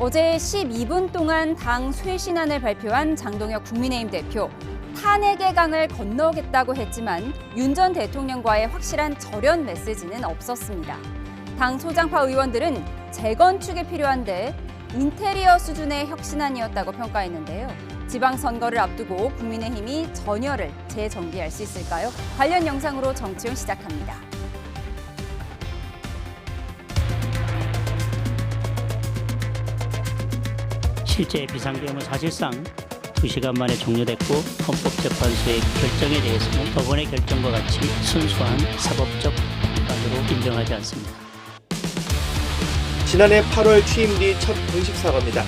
어제 12분 동안 당 쇄신안을 발표한 장동혁 국민의힘 대표. 탄핵의 강을 건너겠다고 했지만 윤 전 대통령과의 확실한 절연 메시지는 없었습니다. 당 소장파 의원들은 재건축이 필요한데 인테리어 수준의 혁신안이었다고 평가했는데요. 지방선거를 앞두고 국민의힘이 전열을 재정비할 수 있을까요? 관련 영상으로 정치훈 시작합니다. 실제 비상계엄은 사실상 2시간 만에 종료됐고 헌법재판소의 결정에 대해서는 법원의 결정과 같이 순수한 사법적 판단으로 인정하지 않습니다. 지난해 8월 취임 뒤 첫 공식 사과입니다.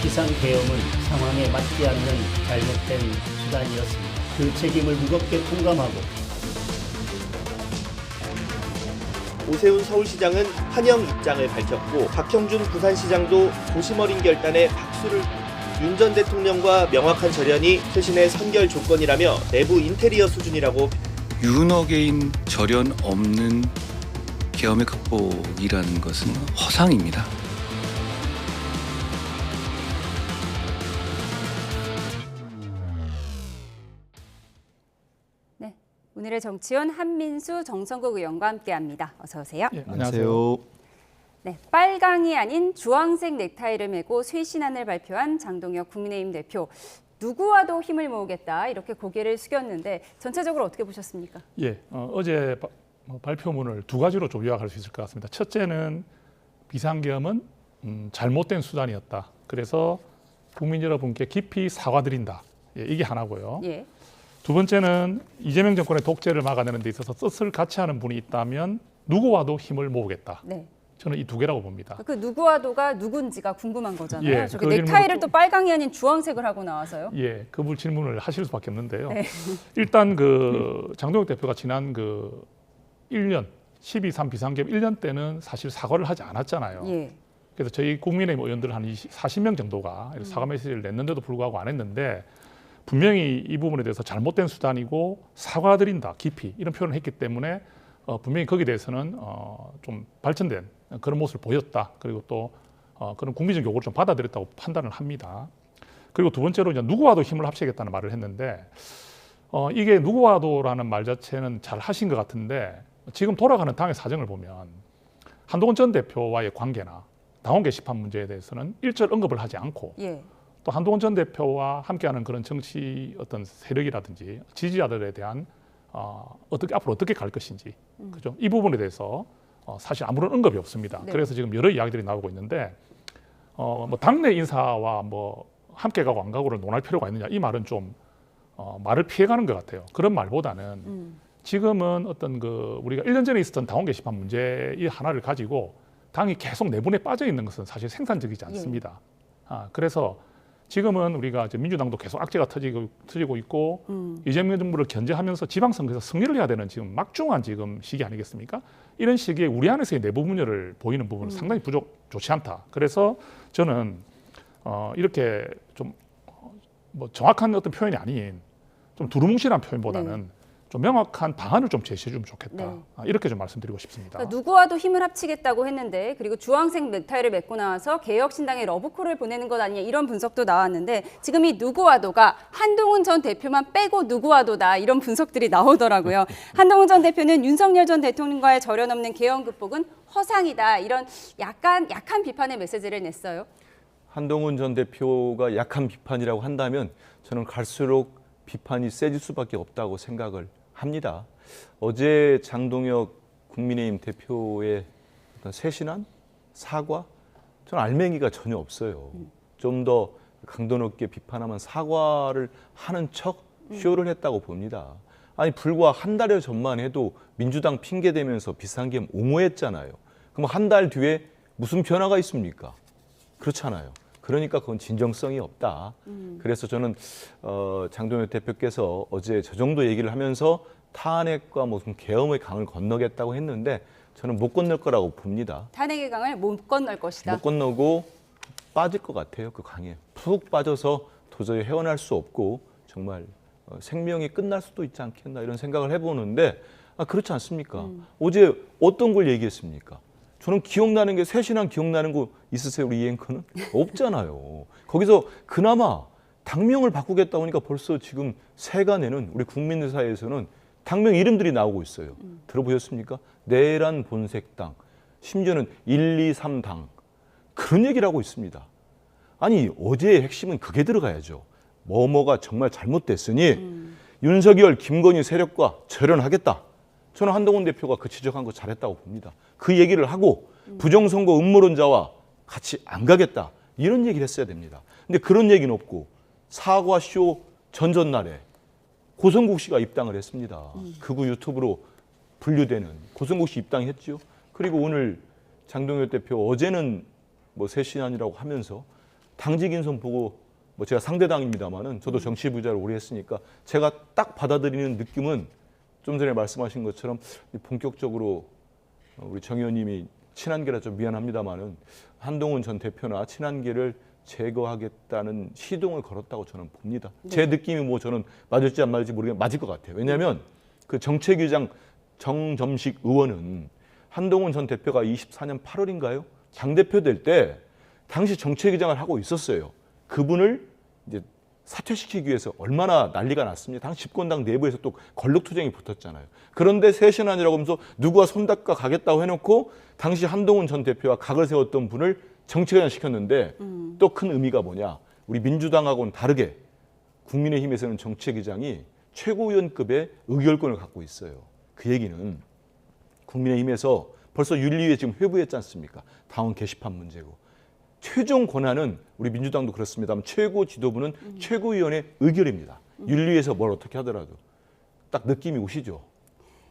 비상계엄은 상황에 맞지 않는 잘못된 수단이었습니다. 그 책임을 무겁게 통감하고 오세훈 서울시장은 환영 입장을 밝혔고 박형준 부산시장도 도심 어린 결단에 박수를. 윤 전 대통령과 명확한 절연이 쇄신의 선결 조건이라며 내부 인테리어 수준이라고. 윤어게인 절연 없는 계엄의 극복이라는 것은 허상입니다. 네, 오늘의 정치원 한민수 정성국 의원과 함께합니다. 어서 오세요. 네, 안녕하세요. 네, 빨강이 아닌 주황색 넥타이를 메고 쇄신안을 발표한 장동혁 국민의힘 대표. 누구와도 힘을 모으겠다 이렇게 고개를 숙였는데 전체적으로 어떻게 보셨습니까? 어제 발표문을 두 가지로 좀 요약할 수 있을 것 같습니다. 첫째는 비상계엄은 잘못된 수단이었다. 그래서 국민 여러분께 깊이 사과드린다. 이게 하나고요. 예. 두 번째는 이재명 정권의 독재를 막아내는 데 있어서 뜻을 같이 하는 분이 있다면 누구와도 힘을 모으겠다. 네. 저는 이 두 개라고 봅니다. 그 누구와도가 누군지가 궁금한 거잖아요. 예, 저기 그 넥타이를 또 빨강이 아닌 주황색을 하고 나와서요. 예, 그 질문을 하실 수밖에 없는데요. 네. 일단 장동혁 대표가 지난 1년 12.3 비상계엄 1년 때는 사실 사과를 하지 않았잖아요. 예. 그래서 저희 국민의힘 의원들 한 40명 정도가 사과 메시지를 냈는데도 불구하고 안 했는데 분명히 이 부분에 대해서 잘못된 수단이고 사과드린다 깊이 이런 표현을 했기 때문에 분명히 거기에 대해서는 좀 발전된 그런 모습을 보였다. 그리고 또 그런 국민적 요구를 좀 받아들였다고 판단을 합니다. 그리고 두 번째로 이제 누구와도 힘을 합치겠다는 말을 했는데 이게 누구와도라는 말 자체는 잘 하신 것 같은데 지금 돌아가는 당의 사정을 보면 한동훈 전 대표와의 관계나 당원 게시판 문제에 대해서는 일절 언급을 하지 않고 예. 또 한동훈 전 대표와 함께하는 그런 정치 어떤 세력이라든지 지지자들에 대한 앞으로 어떻게 갈 것인지 그죠? 이 부분에 대해서 사실 아무런 언급이 없습니다. 네. 그래서 지금 여러 이야기들이 나오고 있는데 당내 인사와 함께 가고 안 가고를 논할 필요가 있느냐 이 말은 좀 말을 피해가는 것 같아요. 그런 말보다는 지금은 우리가 1년 전에 있었던 당원 게시판 문제 이 하나를 가지고 당이 계속 내분에 빠져 있는 것은 사실 생산적이지 않습니다. 그래서 지금은 우리가 이제 민주당도 계속 악재가 터지고 있고 이재명 정부를 견제하면서 지방선거에서 승리를 해야 되는 지금 막중한 지금 시기 아니겠습니까? 이런 시기에 우리 안에서의 내부 분열을 보이는 부분은 상당히 좋지 않다. 그래서 저는 이렇게 좀 정확한 어떤 표현이 아닌 좀 두루뭉실한 표현보다는 좀 명확한 방안을 좀 제시해주면 좋겠다. 네. 이렇게 좀 말씀드리고 싶습니다. 그러니까 누구와도 힘을 합치겠다고 했는데 그리고 주황색 넥타이를 메고 나와서 개혁신당에 러브콜을 보내는 것 아니냐 이런 분석도 나왔는데 지금 이 누구와도가 한동훈 전 대표만 빼고 누구와도다 이런 분석들이 나오더라고요. 한동훈 전 대표는 윤석열 전 대통령과의 절연 없는 계엄 극복은 허상이다 이런 약간 약한 비판의 메시지를 냈어요. 한동훈 전 대표가 약한 비판이라고 한다면 저는 갈수록 비판이 세질 수밖에 없다고 생각을 합니다. 어제 장동혁 국민의힘 대표의 어떤 쇄신안, 사과, 저는 알맹이가 전혀 없어요. 좀 더 강도 높게 비판하면 사과를 하는 척 쇼를 했다고 봅니다. 아니 불과 한 달여 전만 해도 민주당 핑계대면서 비상계엄 옹호했잖아요. 그럼 한 달 뒤에 무슨 변화가 있습니까? 그렇잖아요. 그러니까 그건 진정성이 없다. 그래서 저는 장동혁 대표께서 어제 저 정도 얘기를 하면서 탄핵과 무슨 계엄의 강을 건너겠다고 했는데 저는 못 건널 거라고 봅니다. 탄핵의 강을 못 건널 것이다. 못 건너고 빠질 것 같아요. 그 강에 푹 빠져서 도저히 헤어날 수 없고 정말 생명이 끝날 수도 있지 않겠나 이런 생각을 해보는데 그렇지 않습니까? 어제 어떤 걸 얘기했습니까? 저는 기억나는 게 새신안 기억나는 거 있으세요? 우리 이 앵커는? 없잖아요. 거기서 그나마 당명을 바꾸겠다 하니까 벌써 지금 세간에는 우리 국민들 사이에서는 당명 이름들이 나오고 있어요. 들어보셨습니까? 내란 본색당, 심지어는 1, 2, 3당 그런 얘기를 하고 있습니다. 아니 어제의 핵심은 그게 들어가야죠. 뭐뭐가 정말 잘못됐으니 윤석열, 김건희 세력과 절연하겠다. 저는 한동훈 대표가 그 지적한 거 잘했다고 봅니다. 그 얘기를 하고 부정선거 음모론자와 같이 안 가겠다. 이런 얘기를 했어야 됩니다. 근데 그런 얘기는 없고 사과쇼 전전날에 고성국 씨가 입당을 했습니다. 극우 유튜브로 분류되는 고성국 씨 입당했죠. 그리고 오늘 장동혁 대표 어제는 뭐 새신안이라고 하면서 당직 인선 보고 뭐 제가 상대당입니다만은 저도 정치 부자를 오래 했으니까 제가 딱 받아들이는 느낌은 좀 전에 말씀하신 것처럼 본격적으로 우리 정 의원님이 친한계라 좀 미안합니다만은 한동훈 전 대표나 친한계를 제거하겠다는 시동을 걸었다고 저는 봅니다. 제 느낌이 뭐 저는 맞을지 안 맞을지 모르겠는데 맞을 것 같아요. 왜냐하면 그 정책위장 정점식 의원은 한동훈 전 대표가 24년 8월인가요? 당대표 될 때 당시 정책위장을 하고 있었어요. 그분을 이제 사퇴시키기 위해서 얼마나 난리가 났습니다. 당시 집권당 내부에서 또 권력투쟁이 붙었잖아요. 그런데 새신안이라고 하면서 누구와 손닦아 가겠다고 해놓고 당시 한동훈 전 대표와 각을 세웠던 분을 정치회장 시켰는데 또 큰 의미가 뭐냐. 우리 민주당하고는 다르게 국민의힘에서는 정책위장이 최고위원급의 의결권을 갖고 있어요. 그 얘기는 국민의힘에서 벌써 윤리위에 지금 회부했지 않습니까? 당원 게시판 문제고. 최종 권한은 우리 민주당도 그렇습니다만 최고 지도부는 최고위원회 의결입니다. 윤리위에서 뭘 어떻게 하더라도 딱 느낌이 오시죠.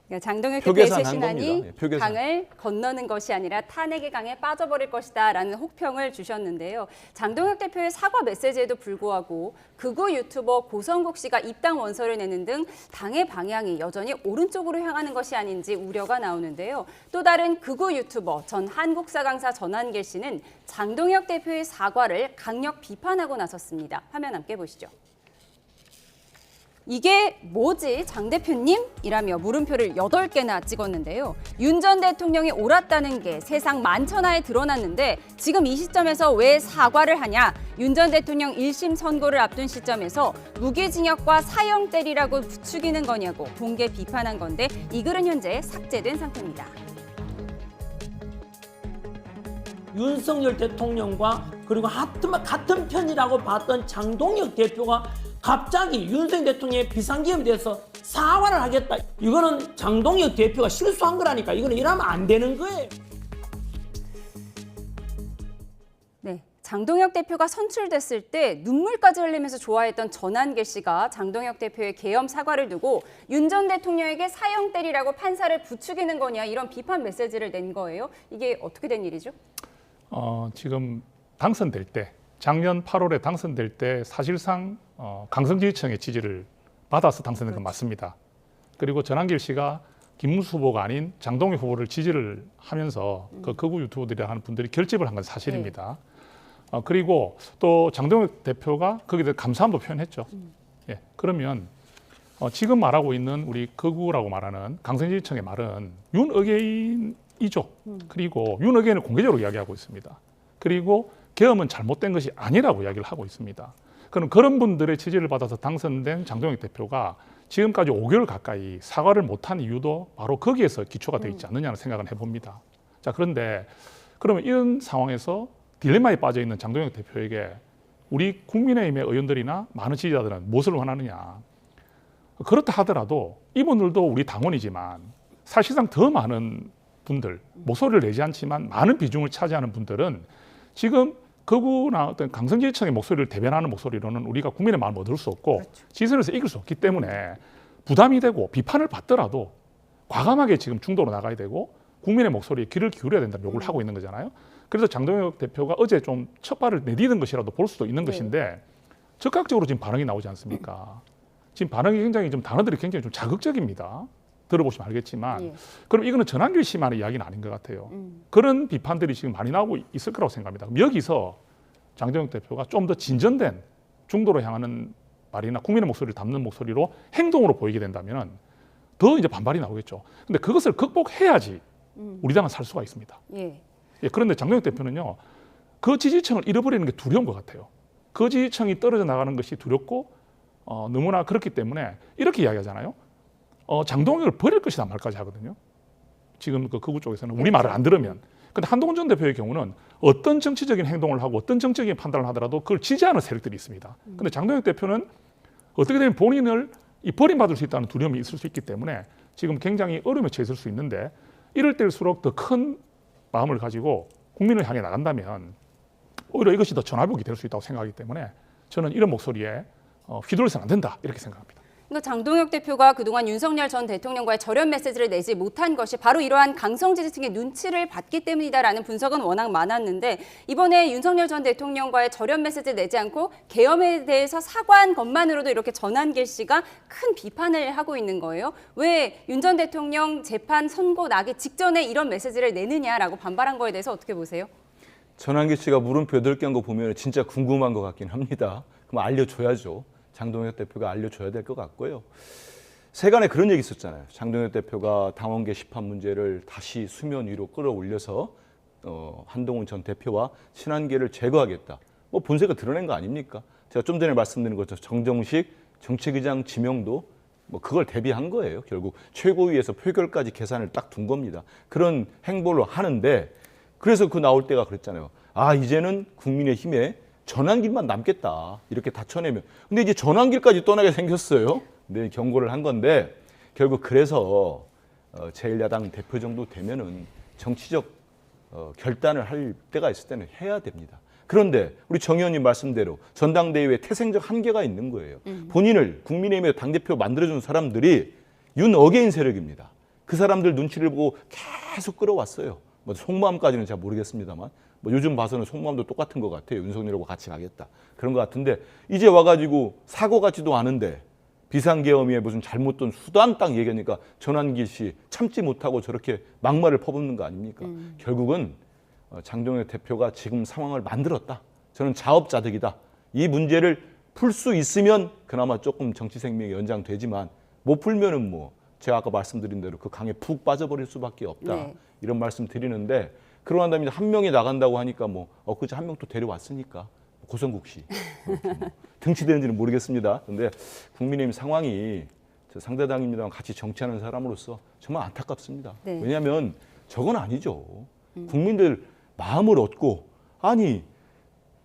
그러니까 장동혁 대표의 표계산한 새신안이 겁니다. 예, 표계산. 강을 건너는 것이 아니라 탄핵의 강에 빠져버릴 것이다라는 혹평을 주셨는데요. 장동혁 대표의 사과 메시지에도 불구하고 극우 유튜버 고성국 씨가 입당 원서를 내는 등 당의 방향이 여전히 오른쪽으로 향하는 것이 아닌지 우려가 나오는데요. 또 다른 극우 유튜버 전 한국사 강사 전한길 씨는 장동혁 대표의 사과를 강력 비판하고 나섰습니다. 화면 함께 보시죠. 이게 뭐지 장 대표님? 이라며 물음표를 8개나 찍었는데요. 윤 전 대통령이 옳았다는 게 세상 만천하에 드러났는데 지금 이 시점에서 왜 사과를 하냐? 윤 전 대통령 1심 선고를 앞둔 시점에서 무기징역과 사형 때리라고 부추기는 거냐고 공개 비판한 건데 이 글은 현재 삭제된 상태입니다. 윤석열 대통령과 그리고 같은 편이라고 봤던 장동혁 대표가 갑자기 윤석열 대통령의 비상계엄에 대해서 사과를 하겠다. 이거는 장동혁 대표가 실수한 거라니까. 이거는 이러면 안 되는 거예요. 네, 장동혁 대표가 선출됐을 때 눈물까지 흘리면서 좋아했던 전한길 씨가 장동혁 대표의 계엄 사과를 두고 윤 전 대통령에게 사형 때리라고 판사를 부추기는 거냐 이런 비판 메시지를 낸 거예요. 이게 어떻게 된 일이죠? 지금 당선될 때 작년 8월에 당선될 때 사실상 강성지휘청의 지지를 받아서 당선된 건 맞습니다. 그리고 전한길 씨가 김문수 후보가 아닌 장동혁 후보를 지지를 하면서 그 극우 유튜버들이라 하는 분들이 결집을 한 건 사실입니다. 그리고 또 장동혁 대표가 거기에 대해 감사함도 표현했죠. 예, 그러면 지금 말하고 있는 우리 극우라고 말하는 강성지휘청의 말은 윤어게인이죠. 그리고 윤어게인을 공개적으로 이야기하고 있습니다. 그리고 계엄은 잘못된 것이 아니라고 이야기를 하고 있습니다. 그럼 그런 분들의 지지를 받아서 당선된 장동혁 대표가 지금까지 5개월 가까이 사과를 못한 이유도 바로 거기에서 기초가 되어 있지 않느냐는 생각을 해봅니다. 자, 그런데 그러면 이런 상황에서 딜레마에 빠져 있는 장동혁 대표에게 우리 국민의힘의 의원들이나 많은 지지자들은 무엇을 원하느냐. 그렇다 하더라도 이분들도 우리 당원이지만 사실상 더 많은 분들, 목소리를 내지 않지만 많은 비중을 차지하는 분들은 지금 극우나 어떤 강성지휘청의 목소리를 대변하는 목소리로는 우리가 국민의 마음을 얻을 수 없고 그렇죠. 지선에서 이길 수 없기 때문에 부담이 되고 비판을 받더라도 과감하게 지금 중도로 나가야 되고 국민의 목소리에 귀를 기울여야 된다는 요구를 하고 있는 거잖아요. 그래서 장동혁 대표가 어제 좀 첫 발을 내디딘 것이라도 볼 수도 있는 것인데 즉각적으로 지금 반응이 나오지 않습니까? 지금 반응이 굉장히 좀 단어들이 굉장히 좀 자극적입니다. 들어보시면 알겠지만 그럼 이거는 전한길 씨만의 이야기는 아닌 것 같아요. 그런 비판들이 지금 많이 나오고 있을 거라고 생각합니다. 그럼 여기서 장동혁 대표가 좀 더 진전된 중도로 향하는 말이나 국민의 목소리를 담는 목소리로 행동으로 보이게 된다면 더 이제 반발이 나오겠죠. 근데 그것을 극복해야지 우리 당은 살 수가 있습니다. 예. 예, 그런데 장동혁 대표는요, 그 지지층을 잃어버리는 게 두려운 것 같아요. 그 지지층이 떨어져 나가는 것이 두렵고 너무나 그렇기 때문에 이렇게 이야기하잖아요. 장동혁을 버릴 것이다 말까지 하거든요. 지금 그 극우 쪽에서는 우리 말을 안 들으면. 근데 한동훈 전 대표의 경우는 어떤 정치적인 행동을 하고 어떤 정치적인 판단을 하더라도 그걸 지지하는 세력들이 있습니다. 근데 장동혁 대표는 어떻게 되면 본인을 버림받을 수 있다는 두려움이 있을 수 있기 때문에 지금 굉장히 어려움에 처했을 수 있는데 이럴 때일수록 더 큰 마음을 가지고 국민을 향해 나간다면 오히려 이것이 더 전화복이 될 수 있다고 생각하기 때문에 저는 이런 목소리에 휘둘러서는 안 된다 이렇게 생각합니다. 그러니까 장동혁 대표가 그동안 윤석열 전 대통령과의 절연 메시지를 내지 못한 것이 바로 이러한 강성 지지층의 눈치를 봤기 때문이다라는 분석은 워낙 많았는데 이번에 윤석열 전 대통령과의 절연 메시지를 내지 않고 계엄에 대해서 사과한 것만으로도 이렇게 전한길 씨가 큰 비판을 하고 있는 거예요. 왜 윤 전 대통령 재판 선고 나기 직전에 이런 메시지를 내느냐라고 반발한 거에 대해서 어떻게 보세요? 전한길 씨가 물음표 8개 한 거 보면 진짜 궁금한 것 같긴 합니다. 그럼 알려줘야죠. 장동혁 대표가 알려줘야 될 것 같고요. 세간에 그런 얘기 있었잖아요. 장동혁 대표가 당원 게시판 문제를 다시 수면 위로 끌어올려서 한동훈 전 대표와 친한계를 제거하겠다. 뭐 본색을 드러낸 거 아닙니까? 제가 좀 전에 말씀드린 것처럼 정정식 정책의장 지명도 뭐 그걸 대비한 거예요. 결국 최고위에서 표결까지 계산을 딱 둔 겁니다. 그런 행보를 하는데 그래서 그 나올 때가 그랬잖아요. 아, 이제는 국민의힘에 전환길만 남겠다. 이렇게 다 쳐내면. 근데 이제 전환길까지 떠나게 생겼어요. 네, 경고를 한 건데 결국 그래서 제1야당 대표 정도 되면은 정치적 결단을 할 때가 있을 때는 해야 됩니다. 그런데 우리 정 의원님 말씀대로 전당대회에 태생적 한계가 있는 거예요. 본인을 국민의힘의 당대표 만들어준 사람들이 윤 어게인 세력입니다. 그 사람들 눈치를 보고 계속 끌어왔어요. 뭐 속마음까지는 잘 모르겠습니다만 뭐 요즘 봐서는 속마음도 똑같은 것 같아요. 윤석열하고 같이 가겠다. 그런 것 같은데 이제 와가지고 사고 같지도 않은데 비상계엄에 무슨 잘못된 수단 딱 얘기하니까 전환길 씨 참지 못하고 저렇게 막말을 퍼붓는 거 아닙니까? 결국은 장동혁 대표가 지금 상황을 만들었다. 저는 자업자득이다. 이 문제를 풀 수 있으면 그나마 조금 정치 생명이 연장되지만 못 풀면은 뭐 제가 아까 말씀드린 대로 그 강에 푹 빠져버릴 수밖에 없다. 네. 이런 말씀 드리는데 그러고 난 다음에 한 명이 나간다고 하니까 뭐 엊그제 한 명 또 데려왔으니까 고성국 씨 뭐 등치되는지는 모르겠습니다. 그런데 국민의힘 상황이 저 상대당입니다만 같이 정치하는 사람으로서 정말 안타깝습니다. 네. 왜냐하면 저건 아니죠. 국민들 마음을 얻고 아니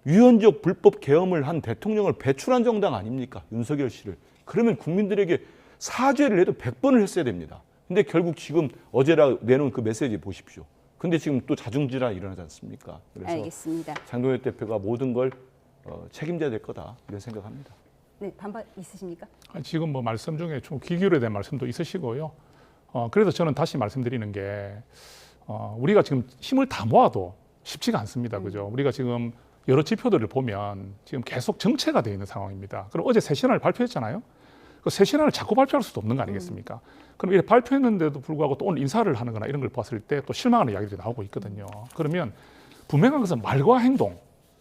위헌적 불법 계엄을 한 대통령을 배출한 정당 아닙니까? 윤석열 씨를. 그러면 국민들에게 사죄를 해도 100번을 했어야 됩니다. 근데 결국 지금 어제라 내놓은 그 메시지 보십시오. 근데 지금 또 자중질환 일어나지 않습니까? 그래서 알겠습니다. 장동혁 대표가 모든 걸 책임져야 될 거다 이런 생각합니다. 네, 반발 있으십니까? 지금 뭐 말씀 중에 좀 기결에 대한 말씀도 있으시고요. 그래서 저는 다시 말씀드리는 게 우리가 지금 힘을 다 모아도 쉽지가 않습니다. 그죠? 우리가 지금 여러 지표들을 보면 지금 계속 정체가 되어 있는 상황입니다. 그럼 어제 새 신안을 발표했잖아요. 그 새 신안을 자꾸 발표할 수도 없는 거 아니겠습니까? 그럼 이렇게 발표했는데도 불구하고 또 오늘 인사를 하는 거나 이런 걸 봤을 때 또 실망하는 이야기들이 나오고 있거든요. 그러면 분명한 것은 말과 행동이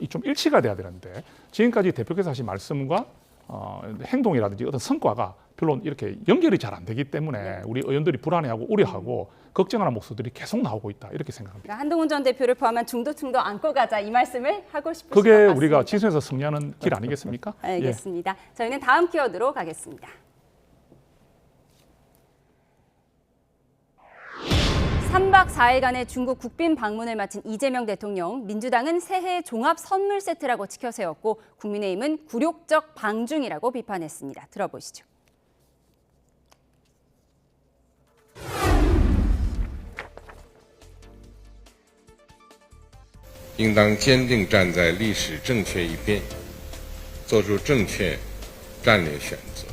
좀 일치가 돼야 되는데 지금까지 대표께서 하신 말씀과 행동이라든지 어떤 성과가 별로 이렇게 연결이 잘 안 되기 때문에 우리 의원들이 불안해하고 우려하고 걱정하는 목소리들이 계속 나오고 있다 이렇게 생각합니다. 그러니까 한동훈 전 대표를 포함한 중도층도 안고 가자 이 말씀을 하고 싶으신 것 그게 같습니다. 우리가 지선에서 승리하는 길 아니겠습니까? 알겠습니다. 저희는 다음 키워드로 가겠습니다. 3박 4일간의 중국 국빈 방문을 마친 이재명 대통령, 민주당은 새해 종합 선물 세트라고 치켜 세웠고 국민의힘은 굴욕적 방중이라고 비판했습니다. 들어보시죠. 应当坚定站在历史正确一边，做出正确战略选择。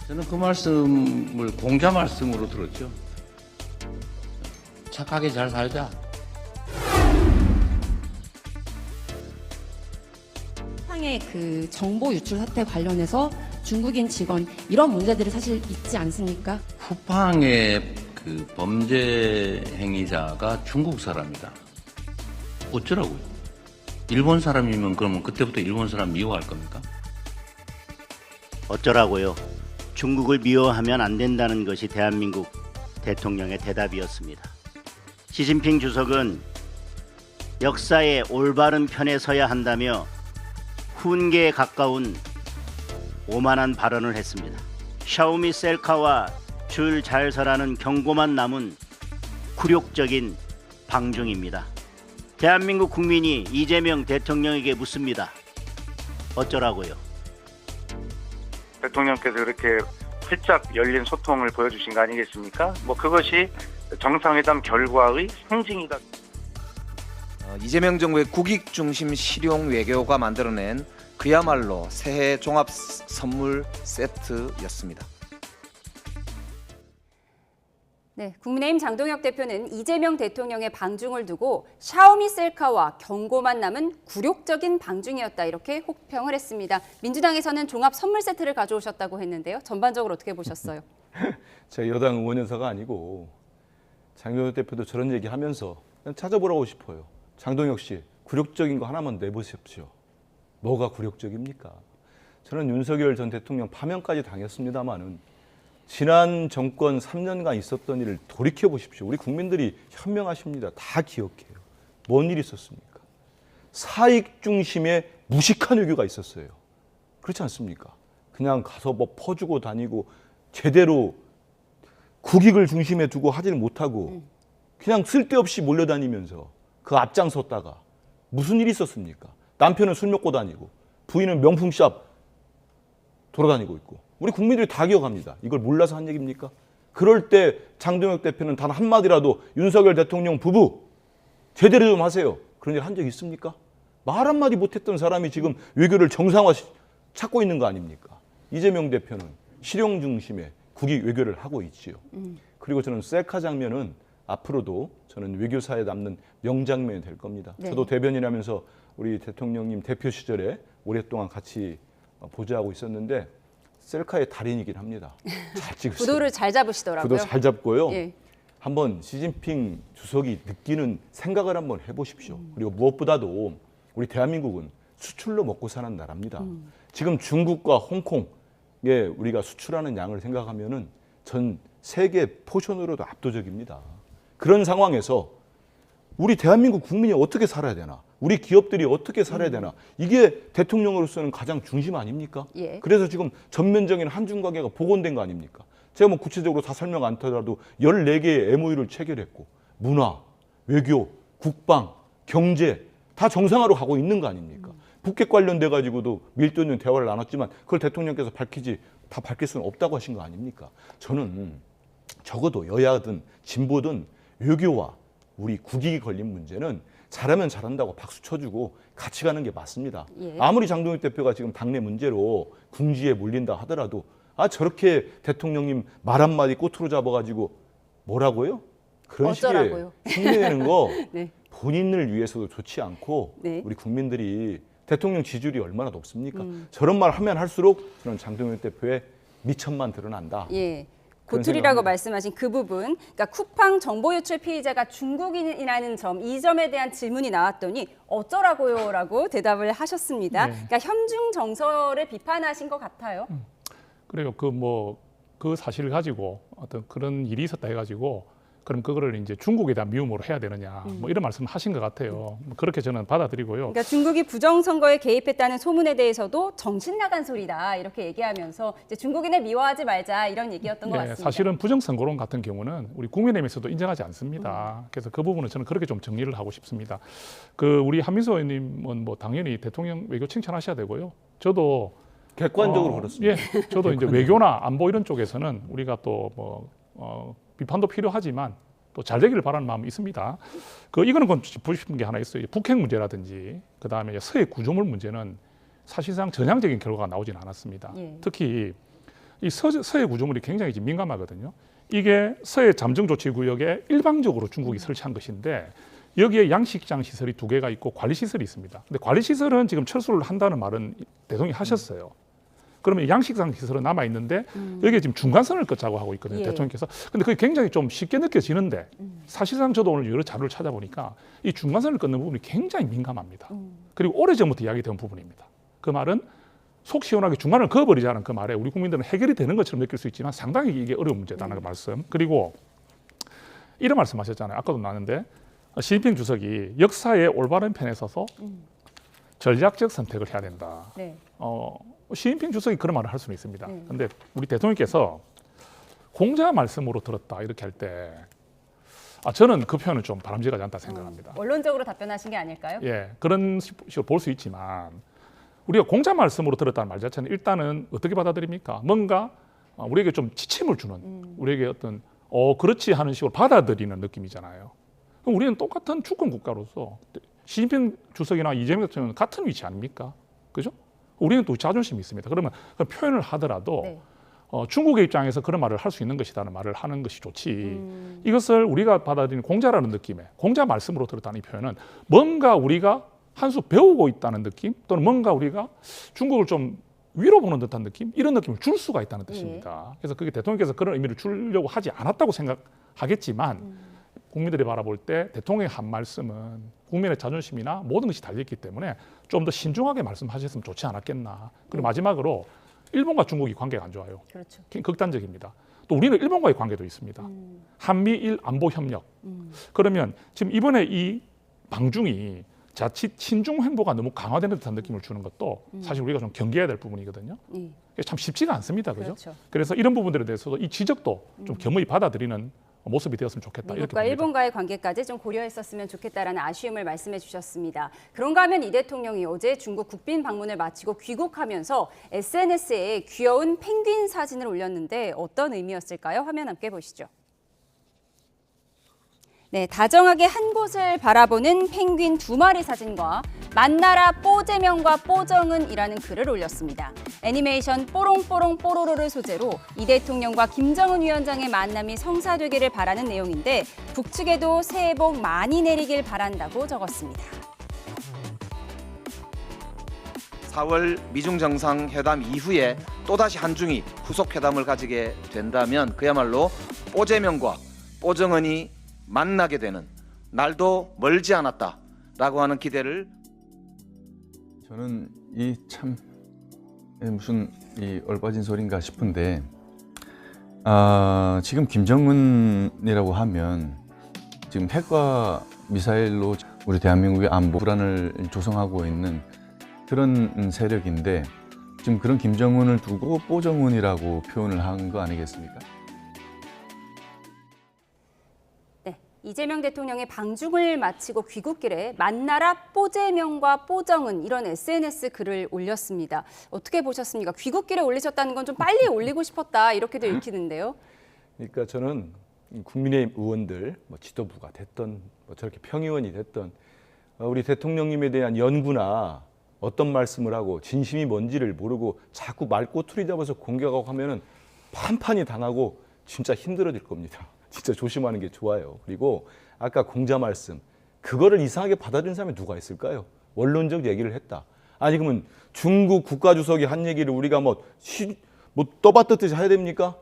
저는 그 말씀을 공자 말씀으로 들었죠. 착하게 잘 살자. 상의 그 정보 유출 사태 관련해서 중국인 직원 이런 문제들이 사실 있지 않습니까? 쿠팡의 그 범죄 행위자가 중국 사람이다. 어쩌라고요? 일본 사람이면 그러면 그때부터 일본 사람 미워할 겁니까? 어쩌라고요? 중국을 미워하면 안 된다는 것이 대한민국 대통령의 대답이었습니다. 시진핑 주석은 역사의 올바른 편에 서야 한다며 훈계에 가까운 오만한 발언을 했습니다. 샤오미 셀카와 줄 잘 서라는 경고만 남은 굴욕적인 방중입니다. 대한민국 국민이 이재명 대통령에게 묻습니다. 어쩌라고요? 대통령께서 그렇게 활짝 열린 소통을 보여주신 거 아니겠습니까? 뭐 그것이 정상회담 결과의 상징이다. 이재명 정부의 국익 중심 실용 외교가 만들어낸 그야말로 새해 종합 선물 세트였습니다. 네, 국민의힘 장동혁 대표는 이재명 대통령의 방중을 두고 샤오미 셀카와 경고만 남은 굴욕적인 방중이었다 이렇게 혹평을 했습니다. 민주당에서는 종합 선물 세트를 가져오셨다고 했는데요. 전반적으로 어떻게 보셨어요? 제가 여당 의원연사가 아니고 장동혁 대표도 저런 얘기하면서 그냥 찾아보라고 싶어요. 장동혁 씨, 굴욕적인 거 하나만 내보십시오. 뭐가 굴욕적입니까? 저는 윤석열 전 대통령 파면까지 당했습니다마는 지난 정권 3년간 있었던 일을 돌이켜 보십시오. 우리 국민들이 현명하십니다. 다 기억해요. 뭔 일이 있었습니까? 사익 중심의 무식한 외교가 있었어요. 그렇지 않습니까? 그냥 가서 뭐 퍼주고 다니고 제대로 국익을 중심에 두고 하지는 못하고 그냥 쓸데없이 몰려다니면서 그 앞장섰다가 무슨 일이 있었습니까? 남편은 술 먹고 다니고 부인은 명품샵 돌아다니고 있고 우리 국민들이 다 기억합니다. 이걸 몰라서 한 얘기입니까? 그럴 때 장동혁 대표는 단 한마디라도 윤석열 대통령 부부 제대로 좀 하세요. 그런 일 한 적 있습니까? 말 한마디 못했던 사람이 지금 외교를 정상화 찾고 있는 거 아닙니까? 이재명 대표는 실용 중심의 국익 외교를 하고 있지요. 그리고 저는 셀카 장면은 앞으로도 저는 외교사에 남는 명장면이 될 겁니다. 네. 저도 대변인하면서 우리 대통령님 대표 시절에 오랫동안 같이 보좌하고 있었는데 셀카의 달인이긴 합니다. 잘 찍으세요. 구도를 잘 잡으시더라고요. 구도 잘 잡고요. 예. 한번 시진핑 주석이 느끼는 생각을 한번 해보십시오. 그리고 무엇보다도 우리 대한민국은 수출로 먹고 사는 나라입니다. 지금 중국과 홍콩에 우리가 수출하는 양을 생각하면은 전 세계 포션으로도 압도적입니다. 그런 상황에서 우리 대한민국 국민이 어떻게 살아야 되나? 우리 기업들이 어떻게 살아야 되나? 이게 대통령으로서는 가장 중심 아닙니까? 예. 그래서 지금 전면적인 한중 관계가 복원된 거 아닙니까? 제가 뭐 구체적으로 다 설명 안 하더라도 14개의 MOU를 체결했고 문화, 외교, 국방, 경제 다 정상화로 가고 있는 거 아닙니까? 북핵 관련돼 가지고도 밀도 있는 대화를 나눴지만 그걸 대통령께서 다 밝힐 수는 없다고 하신 거 아닙니까? 저는 적어도 여야든 진보든 외교와 우리 국익이 걸린 문제는 잘하면 잘한다고 박수 쳐주고 같이 가는 게 맞습니다. 예. 아무리 장동혁 대표가 지금 당내 문제로 궁지에 몰린다 하더라도 저렇게 대통령님 말 한마디 꼬투로 잡아가지고 뭐라고요? 그런 어쩌라고요? 식의 흉내내는 거 네. 본인을 위해서도 좋지 않고 네. 우리 국민들이 대통령 지지율이 얼마나 높습니까? 저런 말 하면 할수록 저는 장동혁 대표의 미천만 드러난다. 예. 그런 고툴이라고 생각합니다. 말씀하신 그 부분, 그러니까 쿠팡 정보 유출 피의자가 중국인이라는 점, 이 점에 대한 질문이 나왔더니 어쩌라고요라고 대답을 하셨습니다. 네. 그러니까 현중 정서를 비판하신 것 같아요. 그래요. 그 사실을 가지고 어떤 그런 일이 있었다 해가지고 그럼 그거를 이제 중국에 대한 미움으로 해야 되느냐 뭐 이런 말씀을 하신 것 같아요. 그렇게 저는 받아들이고요. 그러니까 중국이 부정선거에 개입했다는 소문에 대해서도 정신 나간 소리다 이렇게 얘기하면서 이제 중국인을 미워하지 말자 이런 얘기였던 것 같습니다. 사실은 부정선거론 같은 경우는 우리 국민의힘에서도 인정하지 않습니다. 그래서 그 부분은 저는 그렇게 좀 정리를 하고 싶습니다. 우리 한민수 의원님은 뭐 당연히 대통령 외교 칭찬하셔야 되고요. 저도 객관적으로 그렇습니다. 예, 저도 이제 외교나 안보 이런 쪽에서는 우리가 또 비판도 필요하지만 또 잘 되기를 바라는 마음이 있습니다. 이거는 보고 싶은 게 하나 있어요. 북핵 문제라든지 그 다음에 서해 구조물 문제는 사실상 전향적인 결과가 나오진 않았습니다. 예. 특히 이 서해 구조물이 굉장히 지금 민감하거든요. 이게 서해 잠정 조치 구역에 일방적으로 중국이 설치한 것인데 여기에 양식장 시설이 2개가 있고 관리 시설이 있습니다. 근데 관리 시설은 지금 철수를 한다는 말은 대통령이 하셨어요. 그러면 양식장 시설은 남아 있는데 여기에 지금 중간선을 긋자고 하고 있거든요. 예. 대통령께서. 근데 그게 굉장히 좀 쉽게 느껴지는데 사실상 저도 오늘 여러 자료를 찾아보니까 이 중간선을 긋는 부분이 굉장히 민감합니다. 그리고 오래전부터 이야기된 부분입니다. 그 말은 속 시원하게 중간을 그어버리자는 그 말에 우리 국민들은 해결이 되는 것처럼 느낄 수 있지만 상당히 이게 어려운 문제다는 그 말씀. 그리고 이런 말씀하셨잖아요. 아까도 나왔는데 시진핑 주석이 역사의 올바른 편에 서서 전략적 선택을 해야 된다. 네. 시진핑 주석이 그런 말을 할 수는 있습니다. 그런데 우리 대통령께서 공자 말씀으로 들었다 이렇게 할 때 저는 그 표현은 좀 바람직하지 않다 생각합니다. 원론적으로 답변하신 게 아닐까요? 예, 그런 식으로 볼 수 있지만 우리가 공자 말씀으로 들었다는 말 자체는 일단은 어떻게 받아들입니까? 뭔가 우리에게 좀 지침을 주는, 우리에게 어떤 그렇지 하는 식으로 받아들이는 느낌이잖아요. 그럼 우리는 똑같은 주권 국가로서 시진핑 주석이나 이재명 대통령은 같은 위치 아닙니까? 그죠? 우리는 또 자존심이 있습니다. 그러면 그 표현을 하더라도 네. 중국의 입장에서 그런 말을 할 수 있는 것이라는 말을 하는 것이 좋지. 이것을 우리가 받아들이는 공자라는 느낌에 공자 말씀으로 들었다는 이 표현은 뭔가 우리가 한 수 배우고 있다는 느낌 또는 뭔가 우리가 중국을 좀 위로 보는 듯한 느낌 이런 느낌을 줄 수가 있다는 뜻입니다. 그래서 그게 대통령께서 그런 의미를 주려고 하지 않았다고 생각하겠지만 국민들이 바라볼 때 대통령의 한 말씀은 국민의 자존심이나 모든 것이 달려있기 때문에 좀 더 신중하게 말씀하셨으면 좋지 않았겠나. 그리고 마지막으로 일본과 중국이 관계가 안 좋아요. 그렇죠. 극단적입니다. 또 우리는 일본과의 관계도 있습니다. 한미일 안보 협력. 그러면 지금 이번에 이 방중이 자칫 친중 행보가 너무 강화되는 듯한 느낌을 주는 것도 사실 우리가 좀 경계해야 될 부분이거든요. 참 쉽지가 않습니다. 그죠? 그렇죠. 그래서 이런 부분들에 대해서도 이 지적도 좀 겸허히 받아들이는 모습이 되었으면 좋겠다. 이렇게 미국과 봅니다. 일본과의 관계까지 좀 고려했었으면 좋겠다라는 아쉬움을 말씀해 주셨습니다. 그런가 하면 이 대통령이 어제 중국 국빈 방문을 마치고 귀국하면서 SNS에 귀여운 펭귄 사진을 올렸는데 어떤 의미였을까요? 화면 함께 보시죠. 네, 다정하게 한 곳을 바라보는 펭귄 2마리 사진과 만나라 뽀재명과 뽀정은이라는 글을 올렸습니다. 애니메이션 뽀롱뽀롱 뽀로로를 소재로 이 대통령과 김정은 위원장의 만남이 성사되기를 바라는 내용인데 북측에도 새해 복 많이 내리길 바란다고 적었습니다. 4월 미중 정상회담 이후에 또다시 한중이 후속 회담을 가지게 된다면 그야말로 뽀재명과 뽀정은이 만나게 되는 날도 멀지 않았다라고 하는 기대를 저는 이 참 무슨 이 얼빠진 소린가 싶은데 지금 김정은이라고 하면 지금 핵과 미사일로 우리 대한민국의 안보 불안을 조성하고 있는 그런 세력인데 지금 그런 김정은을 두고 뽀정은이라고 표현을 한 거 아니겠습니까? 이재명 대통령의 방중을 마치고 귀국길에 만나라 뽀재명과 뽀정은 이런 SNS 글을 올렸습니다. 어떻게 보셨습니까? 귀국길에 올리셨다는 건 좀 빨리 올리고 싶었다 이렇게도 읽히는데요. 그러니까 저는 국민의힘 의원들 지도부가 됐던 저렇게 평의원이 됐던 우리 대통령님에 대한 연구나 어떤 말씀을 하고 진심이 뭔지를 모르고 자꾸 말꼬투리 잡아서 공격하고 하면은 판판이 당하고 진짜 힘들어질 겁니다. 진짜 조심하는 게 좋아요. 그리고 아까 공자 말씀 그거를 이상하게 받아들인 사람이 누가 있을까요? 원론적 얘기를 했다. 아니 그러면 중국 국가주석이 한 얘기를 우리가 뭐 떠받듣듯이 해야 됩니까?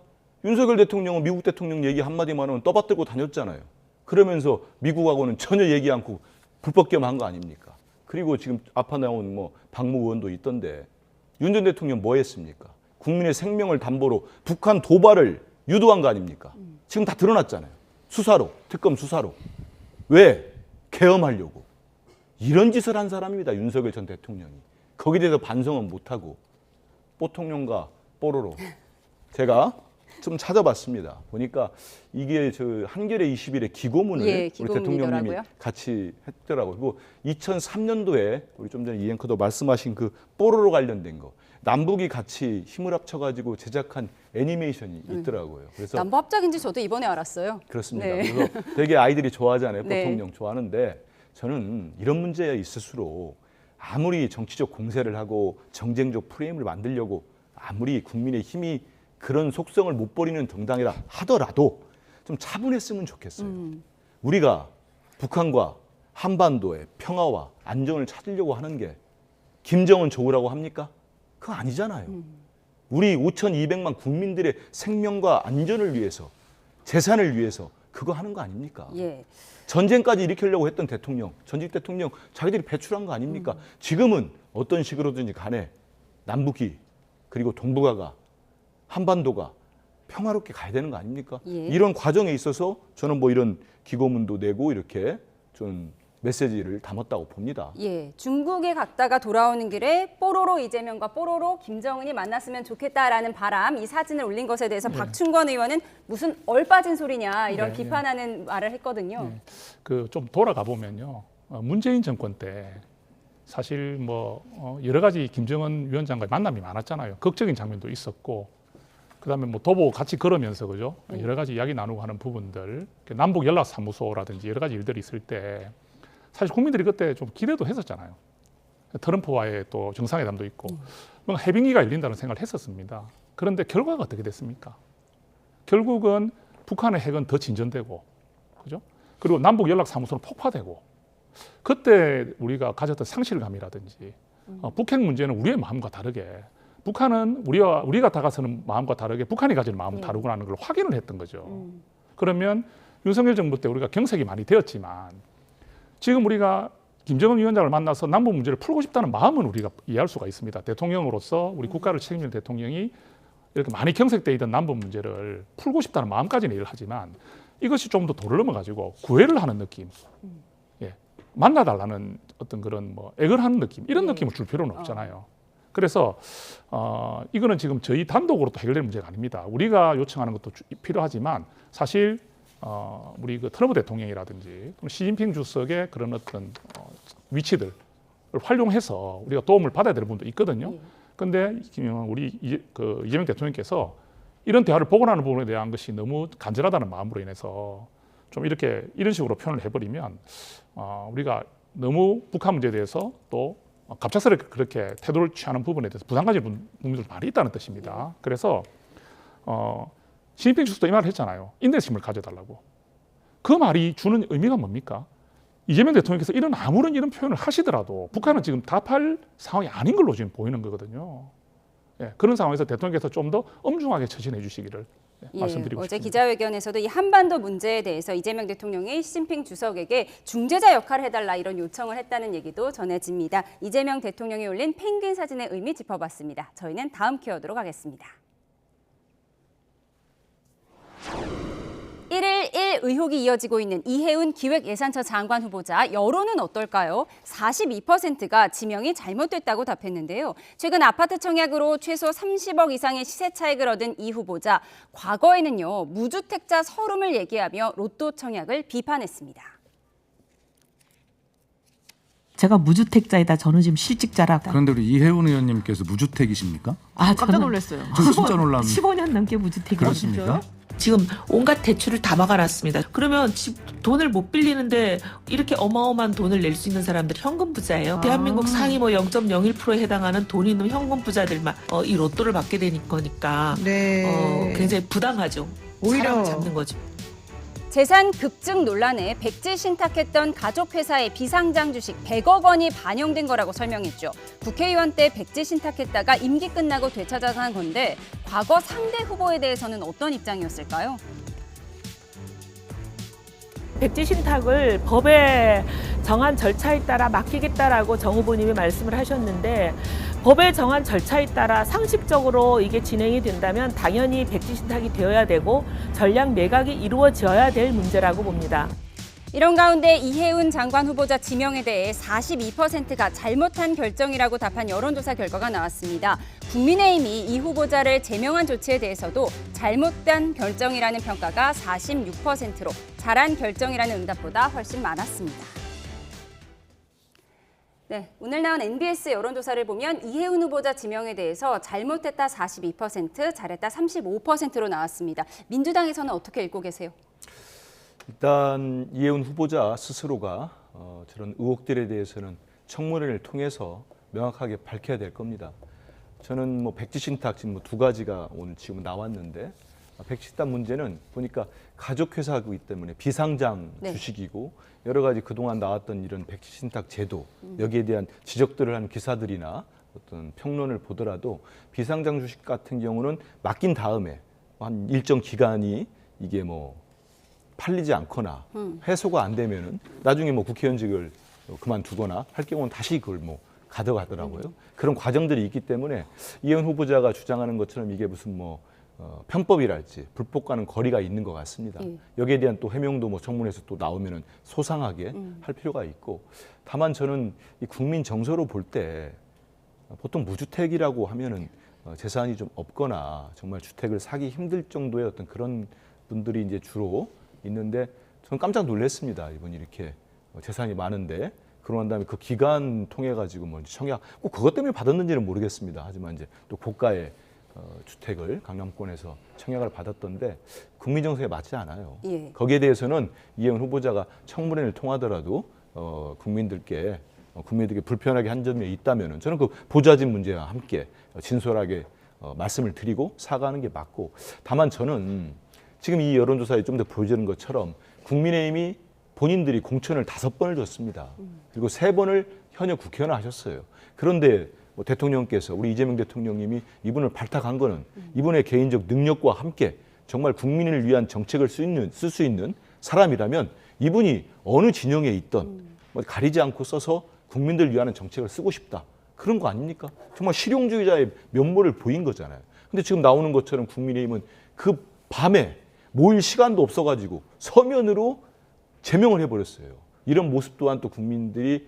윤석열 대통령은 미국 대통령 얘기 한마디만 하면 떠받들고 다녔잖아요. 그러면서 미국하고는 전혀 얘기 않고 불법 겸한 거 아닙니까? 그리고 지금 앞에 나온 박모 의원도 있던데 윤 전 대통령 뭐 했습니까? 국민의 생명을 담보로 북한 도발을 유도한 거 아닙니까? 지금 다 드러났잖아요. 수사로, 특검 수사로. 왜? 계엄하려고. 이런 짓을 한 사람입니다. 윤석열 전 대통령이. 거기에 대해서 반성은 못하고 뽀통령과 뽀로로. 제가 좀 찾아봤습니다. 보니까 이게 저 한겨레 20일의 기고문을 우리 대통령님이 같이 했더라고요. 그리고 2003년도에 우리 좀 전에 이 앵커도 말씀하신 그 뽀로로 관련된 거. 남북이 같이 힘을 합쳐가지고 제작한 애니메이션이 있더라고요. 그래서 남북 합작인지 저도 이번에 알았어요. 그렇습니다. 네. 그래서 되게 아이들이 좋아하잖아요. 네. 보통령 좋아하는데 저는 이런 문제에 있을수록 아무리 정치적 공세를 하고 정쟁적 프레임을 만들려고 아무리 국민의 힘이 그런 속성을 못 버리는 정당이라 하더라도 좀 차분했으면 좋겠어요. 우리가 북한과 한반도의 평화와 안정을 찾으려고 하는 게 김정은 좋으라고 합니까? 그거 아니잖아요. 우리 5,200만 국민들의 생명과 안전을 위해서, 재산을 위해서 그거 하는 거 아닙니까? 예. 전쟁까지 일으키려고 했던 대통령, 전직 대통령 자기들이 배출한 거 아닙니까? 지금은 어떤 식으로든지 간에 남북이 그리고 동북아가 한반도가 평화롭게 가야 되는 거 아닙니까? 예. 이런 과정에 있어서 저는 뭐 이런 기고문도 내고 이렇게 좀 메시지를 담았다고 봅니다. 예, 중국에 갔다가 돌아오는 길에 뽀로로 이재명과 뽀로로 김정은이 만났으면 좋겠다라는 바람, 이 사진을 올린 것에 대해서 박충건 의원은 무슨 얼빠진 소리냐 이런 비판하는 말을 했거든요. 그 좀 돌아가 보면요, 문재인 정권 때 사실 뭐 여러 가지 김정은 위원장과의 만남이 많았잖아요. 극적인 장면도 있었고, 그다음에 뭐 도보 같이 걸으면서 그죠, 여러 가지 이야기 나누고 하는 부분들, 남북 연락 사무소라든지 여러 가지 일들이 있을 때. 사실 국민들이 그때 좀 기대도 했었잖아요. 트럼프와의 또 정상회담도 있고 뭔가 해빙기가 열린다는 생각을 했었습니다. 그런데 결과가 어떻게 됐습니까? 결국은 북한의 핵은 더 진전되고, 그죠? 그리고 남북 연락 사무소는 폭파되고, 그때 우리가 가졌던 상실감이라든지 북핵 문제는 우리의 마음과 다르게, 북한은 우리가 다가서는 마음과 다르게 북한이 가지는 마음은 다르구나는 걸 확인을 했던 거죠. 그러면 윤석열 정부 때 우리가 경색이 많이 되었지만, 지금 우리가 김정은 위원장을 만나서 남북 문제를 풀고 싶다는 마음은 우리가 이해할 수가 있습니다. 대통령으로서 우리 국가를 책임지는 대통령이 이렇게 많이 경색되어 있던 남북 문제를 풀고 싶다는 마음까지는 이해를 하지만, 이것이 좀 더 도를 넘어가지고 구애를 하는 느낌, 예, 만나달라는 어떤 그런 뭐 액을 하는 느낌, 이런 느낌을 줄 필요는 없잖아요. 그래서 이거는 지금 저희 단독으로 또 해결될 문제가 아닙니다. 우리가 요청하는 것도 필요하지만 사실 우리 그 트럼프 대통령이라든지 시진핑 주석의 그런 어떤 위치들을 활용해서 우리가 도움을 받아야 될 부분도 있거든요. 그런데 우리 이재명 대통령께서 이런 대화를 복원하는 부분에 대한 것이 너무 간절하다는 마음으로 인해서 좀 이런 식으로 표현을 해버리면 우리가 너무 북한 문제에 대해서 또 갑작스럽게 그렇게 태도를 취하는 부분에 대해서 부담가지는 부분들이 많이 있다는 뜻입니다. 그래서 시진핑 주석도 이 말을 했잖아요. 인내심을 가져달라고. 그 말이 주는 의미가 뭡니까? 이재명 대통령께서 아무런 이런 표현을 하시더라도 북한은 지금 답할 상황이 아닌 걸로 지금 보이는 거거든요. 예, 그런 상황에서 대통령께서 좀 더 엄중하게 처신해 주시기를 말씀드리고 어제 싶습니다. 기자회견에서도 이 한반도 문제에 대해서 이재명 대통령이 시진핑 주석에게 중재자 역할을 해달라 이런 요청을 했다는 얘기도 전해집니다. 이재명 대통령이 올린 펭귄 사진의 의미 짚어봤습니다. 저희는 다음 키워드로 가겠습니다. 1일1 의혹이 이어지고 있는 이해운 기획예산처 장관 후보자, 여론은 어떨까요? 42%가 지명이 잘못됐다고 답했는데요. 최근 아파트 청약으로 최소 30억 이상의 시세 차익을 얻은 이 후보자, 과거에는요, 무주택자 서름을 얘기하며 로또 청약을 비판했습니다. 제가 무주택자이다. 저는 지금 실직자라고. 그런데 우리 이해운 의원님께서 무주택이십니까? 깜짝 놀랐어요. 저 진짜 놀랍니다. 15년 넘게 무주택이거든요. 그렇습니까? 지금 온갖 대출을 다 막아놨습니다. 그러면 돈을 못 빌리는데 이렇게 어마어마한 돈을 낼 수 있는 사람들 현금 부자예요. 대한민국 상위 0.01%에 해당하는 돈 있는 현금 부자들만 이 로또를 받게 되는 거니까 굉장히 부당하죠. 오히려 잡는 거죠. 재산 급증 논란에 백지 신탁했던 가족회사의 비상장 주식 100억 원이 반영된 거라고 설명했죠. 국회의원 때 백지 신탁했다가 임기 끝나고 되찾아간 건데, 과거 상대 후보에 대해서는 어떤 입장이었을까요? 백지 신탁을 법에 정한 절차에 따라 맡기겠다라고 정 후보님이 말씀을 하셨는데, 법에 정한 절차에 따라 상식적으로 이게 진행이 된다면 당연히 백지 신탁이 되어야 되고 전략 매각이 이루어져야 될 문제라고 봅니다. 이런 가운데 이해운 장관 후보자 지명에 대해 42%가 잘못한 결정이라고 답한 여론조사 결과가 나왔습니다. 국민의힘이 이 후보자를 제명한 조치에 대해서도 잘못된 결정이라는 평가가 46%로 잘한 결정이라는 응답보다 훨씬 많았습니다. 네, 오늘 나온 NBS 여론조사를 보면 이해운 후보자 지명에 대해서 잘못했다 42%, 잘했다 35%로 나왔습니다. 민주당에서는 어떻게 읽고 계세요? 일단 이해운 후보자 스스로가 저런 의혹들에 대해서는 청문회를 통해서 명확하게 밝혀야 될 겁니다. 저는 뭐 백지 신탁 지금 두 가지가 오늘 지금 나왔는데, 백지 신탁 문제는 보니까 가족회사이기 때문에 비상장 주식이고, 여러 가지 그동안 나왔던 이런 백지 신탁 제도, 여기에 대한 지적들을 한 기사들이나 어떤 평론을 보더라도 비상장 주식 같은 경우는 맡긴 다음에 한 일정 기간이 이게 뭐 팔리지 않거나 회수가 안 되면은 나중에 뭐 국회의원직을 그만두거나 할 경우는 다시 그걸 뭐 가져가더라고요. 그런 과정들이 있기 때문에 이해운 후보자가 주장하는 것처럼 이게 무슨 뭐 편법이랄지 불법과는 거리가 있는 것 같습니다. 예. 여기에 대한 또 해명도 뭐 청문회에서 또 나오면은 소상하게 할 필요가 있고, 다만 저는 이 국민 정서로 볼 때 보통 무주택이라고 하면은 재산이 좀 없거나 정말 주택을 사기 힘들 정도의 어떤 그런 분들이 이제 주로 있는데, 저는 깜짝 놀랐습니다. 이분이 이렇게 재산이 많은데 그러고 난 다음에 그 기간 통해 가지고 뭐 청약 꼭 그것 때문에 받았는지는 모르겠습니다. 하지만 이제 또 고가의 주택을 강남권에서 청약을 받았던데 국민 정서에 맞지 않아요. 예. 거기에 대해서는 이혜원 후보자가 청문회를 통하더라도 국민들께 불편하게 한 점이 있다면은 저는 그 보좌진 문제와 함께 진솔하게 말씀을 드리고 사과하는 게 맞고, 다만 저는 지금 이 여론조사에 좀 더 보여주는 것처럼 국민의힘이 본인들이 공천을 5번을 줬습니다. 그리고 3번을 현역 국회의원 하셨어요. 그런데 뭐 대통령께서, 우리 이재명 대통령님이 이분을 발탁한 거는 이분의 개인적 능력과 함께 정말 국민을 위한 정책을 쓸 수 있는 사람이라면 이분이 어느 진영에 있던 뭐 가리지 않고 써서 국민들 위한 정책을 쓰고 싶다. 그런 거 아닙니까? 정말 실용주의자의 면모를 보인 거잖아요. 근데 지금 나오는 것처럼 국민의힘은 그 밤에 모일 시간도 없어가지고 서면으로 제명을 해버렸어요. 이런 모습 또한 또 국민들이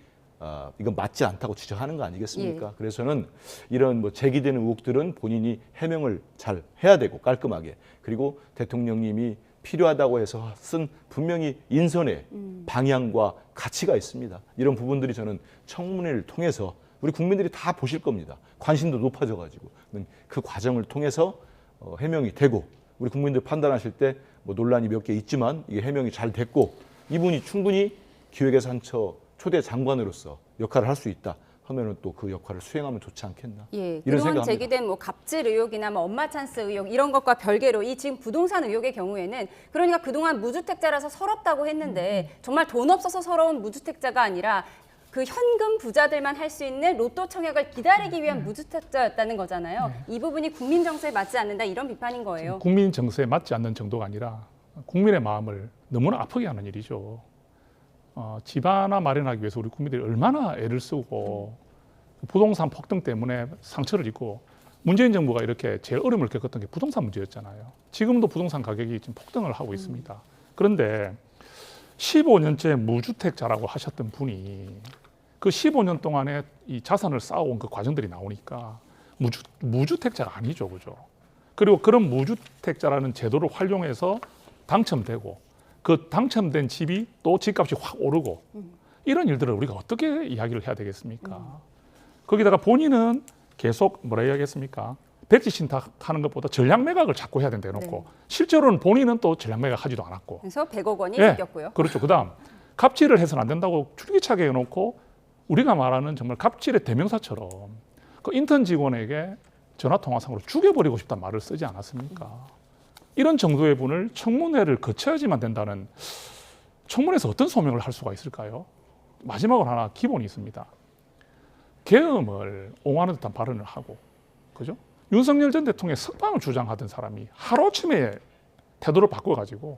이건 맞지 않다고 지적하는 거 아니겠습니까? 예. 그래서는 이런 뭐 제기되는 의혹들은 본인이 해명을 잘 해야 되고 깔끔하게, 그리고 대통령님이 필요하다고 해서 쓴 분명히 인선의 방향과 가치가 있습니다. 이런 부분들이 저는 청문회를 통해서 우리 국민들이 다 보실 겁니다. 관심도 높아져가지고 그 과정을 통해서 해명이 되고, 우리 국민들 판단하실 때 뭐 논란이 몇 개 있지만 이게 해명이 잘 됐고 이분이 충분히 기획예산처 초대 장관으로서 역할을 할 수 있다 하면은 또 그 역할을 수행하면 좋지 않겠나. 예, 이런 그동안 생각합니다. 제기된 뭐 갑질 의혹이나 뭐 엄마 찬스 의혹 이런 것과 별개로 이 지금 부동산 의혹의 경우에는 그러니까 그동안 무주택자라서 서럽다고 했는데 정말 돈 없어서 서러운 무주택자가 아니라 그 현금 부자들만 할 수 있는 로또 청약을 기다리기 위한 무주택자였다는 거잖아요. 이 부분이 국민 정서에 맞지 않는다 이런 비판인 거예요. 국민 정서에 맞지 않는 정도가 아니라 국민의 마음을 너무나 아프게 하는 일이죠. 집 하나 마련하기 위해서 우리 국민들이 얼마나 애를 쓰고 부동산 폭등 때문에 상처를 입고, 문재인 정부가 이렇게 제일 어려움을 겪었던 게 부동산 문제였잖아요. 지금도 부동산 가격이 지금 폭등을 하고 있습니다. 그런데 15년째 무주택자라고 하셨던 분이 그 15년 동안에 이 자산을 쌓아온 그 과정들이 나오니까 무주택자가 아니죠, 그죠? 그리고 그런 무주택자라는 제도를 활용해서 당첨되고 그 당첨된 집이 또 집값이 확 오르고 이런 일들을 우리가 어떻게 이야기를 해야 되겠습니까? 거기다가 본인은 계속 뭐라 이야기했습니까? 백지 신탁하는 것보다 전략 매각을 자꾸 해야 된다 해놓고 실제로는 본인은 또 전략 매각하지도 않았고. 그래서 100억 원이 예, 생겼고요. 그렇죠. 그다음 갑질을 해서는 안 된다고 줄기차게 해놓고 우리가 말하는 정말 갑질의 대명사처럼 그 인턴 직원에게 전화통화상으로 죽여버리고 싶다는 말을 쓰지 않았습니까? 이런 정도의 분을 청문회를 거쳐야지만 된다는, 청문회에서 어떤 소명을 할 수가 있을까요? 마지막으로 하나 기본이 있습니다. 계엄을 옹호하는 듯한 발언을 하고, 그죠? 윤석열 전 대통령의 석방을 주장하던 사람이 하루아침에 태도를 바꿔가지고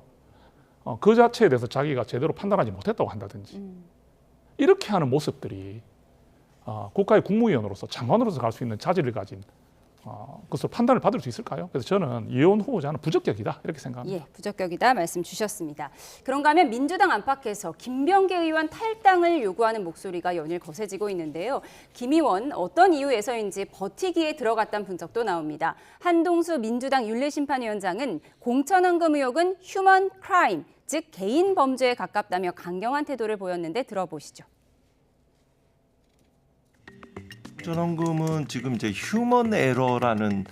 그 자체에 대해서 자기가 제대로 판단하지 못했다고 한다든지 이렇게 하는 모습들이 국가의 국무위원으로서 장관으로서 갈 수 있는 자질을 가진 그것을 판단을 받을 수 있을까요? 그래서 저는 이혜원 후보자는 부적격이다 이렇게 생각합니다. 예, 부적격이다 말씀 주셨습니다. 그런가 하면 민주당 안팎에서 김병기 의원 탈당을 요구하는 목소리가 연일 거세지고 있는데요. 김 의원 어떤 이유에서인지 버티기에 들어갔다는 분석도 나옵니다. 한동수 민주당 윤리심판위원장은 공천헌금 의혹은 휴먼 크라임, 즉 개인 범죄에 가깝다며 강경한 태도를 보였는데 들어보시죠. 공천헌금은 지금 이제 휴먼 에러라는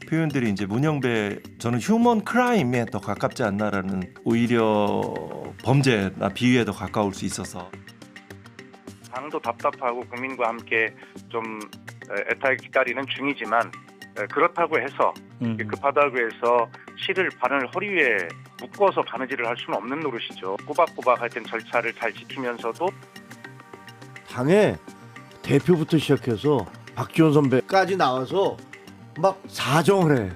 표현들이 이제 문영배, 저는 휴먼 크라임에 더 가깝지 않나라는, 오히려 범죄나 비위에 더 가까울 수 있어서. 당도 답답하고 국민과 함께 좀 애타게 기다리는 중이지만, 그렇다고 해서 급하다고 해서 실을 바늘 허리 위에 묶어서 바느질을 할 수는 없는 노릇이죠. 꼬박꼬박 할 땐 절차를 잘 지키면서도 당에 대표부터 시작해서 박지원 선배까지 나와서 막 사정을 해.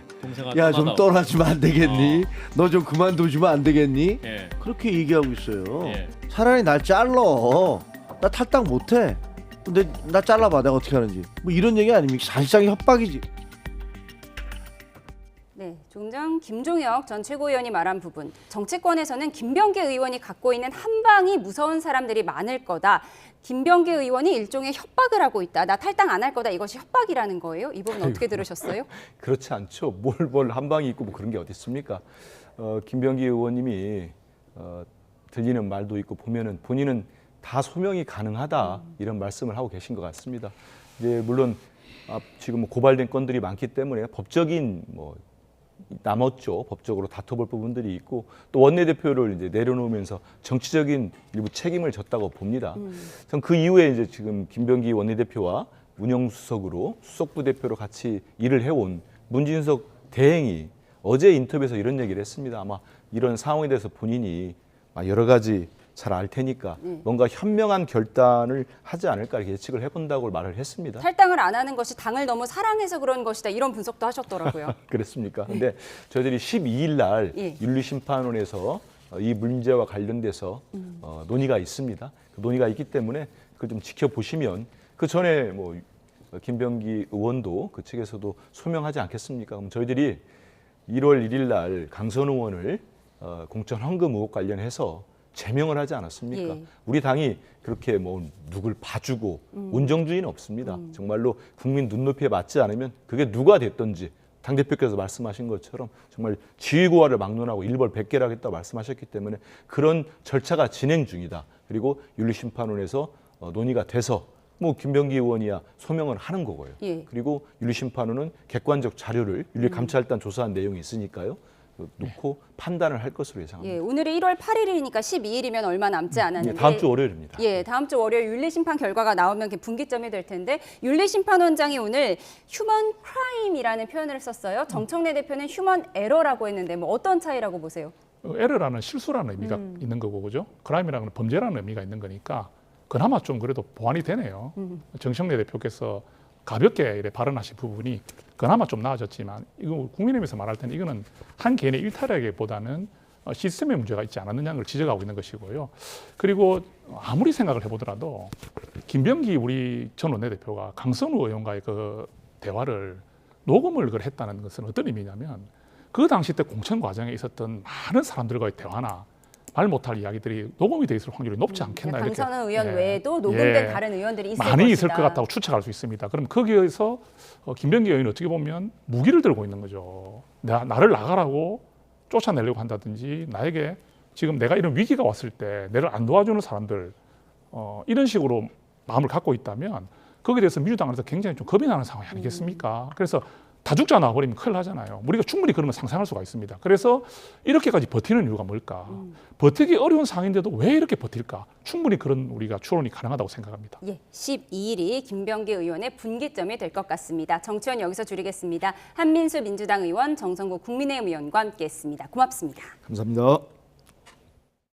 야, 좀 떠나주면 안 되겠니? 너 좀 그만두시면 안 되겠니? 예. 그렇게 얘기하고 있어요. 예. 차라리 날 잘러. 나 탈당 못해. 근데 나 잘라봐. 내가 어떻게 하는지. 뭐 이런 얘기 아닙니까? 사실상 협박이지. 네, 조금 전 김종혁 전 최고위원이 말한 부분, 정치권에서는 김병기 의원이 갖고 있는 한 방이 무서운 사람들이 많을 거다. 김병기 의원이 일종의 협박을 하고 있다. 나 탈당 안 할 거다. 이것이 협박이라는 거예요. 이 부분 어떻게 들으셨어요? 그렇지 않죠. 뭘 한 방이 있고 뭐 그런 게 어디 있습니까? 김병기 의원님이 들리는 말도 있고 보면은 본인은 다 소명이 가능하다 이런 말씀을 하고 계신 것 같습니다. 이제 물론 지금 고발된 건들이 많기 때문에 법적인 남았죠. 법적으로 다퉈볼 부분들이 있고 또 원내대표를 이제 내려놓으면서 정치적인 일부 책임을 졌다고 봅니다. 전 그 이후에 이제 지금 김병기 원내대표와 운영수석으로 수석부 대표로 같이 일을 해온 문진석 대행이 어제 인터뷰에서 이런 얘기를 했습니다. 아마 이런 상황에 대해서 본인이 여러 가지 잘 알 테니까 뭔가 현명한 결단을 하지 않을까 이렇게 예측을 해본다고 말을 했습니다. 탈당을 안 하는 것이 당을 너무 사랑해서 그런 것이다. 이런 분석도 하셨더라고요. 그렇습니까? 근데 저희들이 12일 날 윤리심판원에서 이 문제와 관련돼서 논의가 있습니다. 그 논의가 있기 때문에 그걸 좀 지켜보시면 그 전에 김병기 의원도 그 측에서도 소명하지 않겠습니까? 그럼 저희들이 1월 1일 날 강선 의원을 공천 헌금 의혹 관련해서 제명을 하지 않았습니까? 우리 당이 그렇게 누굴 봐주고 온정주의는 없습니다. 정말로 국민 눈높이에 맞지 않으면 그게 누가 됐든지 당대표께서 말씀하신 것처럼 정말 지휘고하를 막론하고 일벌 100개를 하겠다고 말씀하셨기 때문에 그런 절차가 진행 중이다. 그리고 윤리심판원에서 논의가 돼서 김병기 의원이야 소명을 하는 거고요. 그리고 윤리심판원은 객관적 자료를 윤리감찰단 조사한 내용이 있으니까요. 놓고 판단을 할 것으로 예상합니다. 오늘이 1월 8일이니까 12일이면 얼마 남지 않았는데 다음 주 월요일입니다. 다음 주 월요일 윤리심판 결과가 나오면 분기점이 될 텐데 윤리심판원장이 오늘 휴먼 크라임이라는 표현을 썼어요. 정청래 대표는 휴먼 에러라고 했는데 어떤 차이라고 보세요? 에러라는 실수라는 의미가 있는 거고, 그죠? 크라임이라는 건 범죄라는 의미가 있는 거니까 그나마 좀 그래도 보완이 되네요. 정청래 대표께서 가볍게 이래 발언하신 부분이 그나마 좀 나아졌지만 이거 국민의힘에서 말할 때는 이거는 한 개인의 일탈하기보다는 시스템의 문제가 있지 않았느냐는 걸 지적하고 있는 것이고요. 그리고 아무리 생각을 해보더라도 김병기 우리 전 원내대표가 강선우 의원과의 그 대화를 녹음을 했다는 것은 어떤 의미냐면 그 당시 때 공천 과정에 있었던 많은 사람들과의 대화나 말 못할 이야기들이 녹음이 돼 있을 확률이 높지 않겠나 이렇게. 강선우 의원 외에도 녹음된 다른 의원들이 있을 많이 것이다. 있을 것 같다고 추측할 수 있습니다. 그럼 거기에서 김병기 의원이 어떻게 보면 무기를 들고 있는 거죠. 나를 나가라고 쫓아내려고 한다든지 나에게 지금 내가 이런 위기가 왔을 때 나를 안 도와주는 사람들 이런 식으로 마음을 갖고 있다면 거기에 대해서 민주당에서 굉장히 좀 겁이 나는 상황이 아니겠습니까? 그래서 다죽자 나와버리면 큰일 나잖아요. 우리가 충분히 그런 걸 상상할 수가 있습니다. 그래서 이렇게까지 버티는 이유가 뭘까? 버티기 어려운 상황인데도 왜 이렇게 버틸까? 충분히 그런 우리가 추론이 가능하다고 생각합니다. 12일이 김병기 의원의 분기점이 될 것 같습니다. 정치원 여기서 줄이겠습니다. 한민수 민주당 의원, 정성구 국민의힘 의원과 함께했습니다. 고맙습니다. 감사합니다.